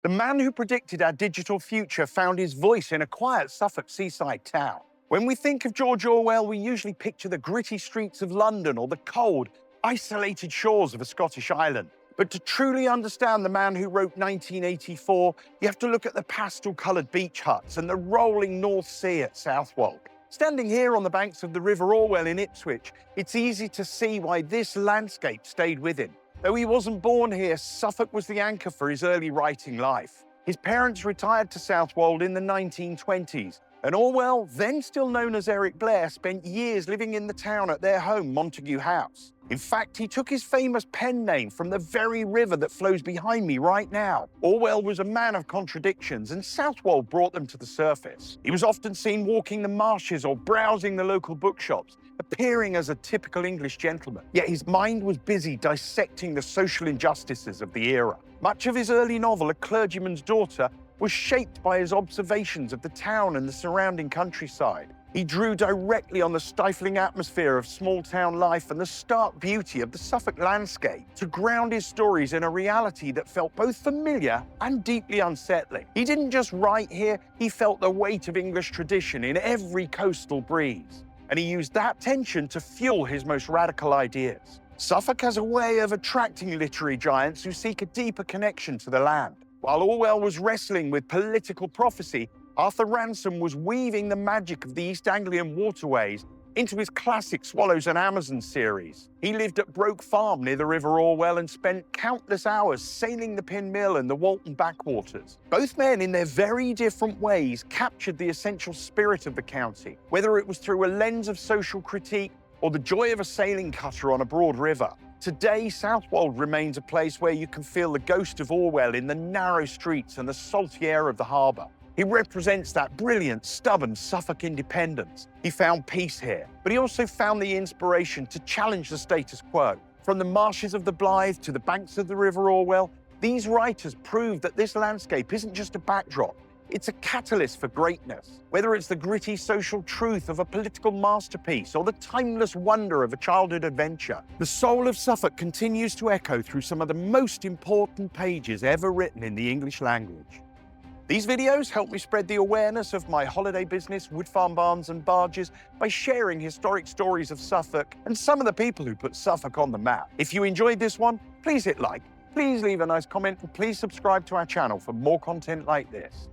The man who predicted our digital future found his voice in a quiet Suffolk seaside town. When we think of George Orwell, we usually picture the gritty streets of London or the cold, isolated shores of a Scottish island. But to truly understand the man who wrote 1984, you have to look at the pastel-coloured beach huts and the rolling North Sea at Southwold. Standing here on the banks of the River Orwell in Ipswich, it's easy to see why this landscape stayed with him. Though he wasn't born here, Suffolk was the anchor for his early writing life. His parents retired to Southwold in the 1920s, and Orwell, then still known as Eric Blair, spent years living in the town at their home, Montague House. In fact, he took his famous pen name from the very river that flows behind me right now. Orwell was a man of contradictions, and Southwold brought them to the surface. He was often seen walking the marshes or browsing the local bookshops, appearing as a typical English gentleman. Yet his mind was busy dissecting the social injustices of the era. Much of his early novel, A Clergyman's Daughter, was shaped by his observations of the town and the surrounding countryside. He drew directly on the stifling atmosphere of small-town life and the stark beauty of the Suffolk landscape to ground his stories in a reality that felt both familiar and deeply unsettling. He didn't just write here, he felt the weight of English tradition in every coastal breeze. And he used that tension to fuel his most radical ideas. Suffolk has a way of attracting literary giants who seek a deeper connection to the land. While Orwell was wrestling with political prophecy, Arthur Ransome was weaving the magic of the East Anglian waterways into his classic Swallows and Amazons series. He lived at Broke Farm near the River Orwell and spent countless hours sailing the Pin Mill and the Walton backwaters. Both men, in their very different ways, captured the essential spirit of the county, whether it was through a lens of social critique or the joy of a sailing cutter on a broad river. Today, Southwold remains a place where you can feel the ghost of Orwell in the narrow streets and the salty air of the harbour. He represents that brilliant, stubborn Suffolk independence. He found peace here, but he also found the inspiration to challenge the status quo. From the marshes of the Blythe to the banks of the River Orwell, these writers proved that this landscape isn't just a backdrop, it's a catalyst for greatness. Whether it's the gritty social truth of a political masterpiece or the timeless wonder of a childhood adventure, the soul of Suffolk continues to echo through some of the most important pages ever written in the English language. These videos help me spread the awareness of my holiday business, Woodfarm Barns and Barges, by sharing historic stories of Suffolk and some of the people who put Suffolk on the map. If you enjoyed this one, please hit like, please leave a nice comment, and please subscribe to our channel for more content like this.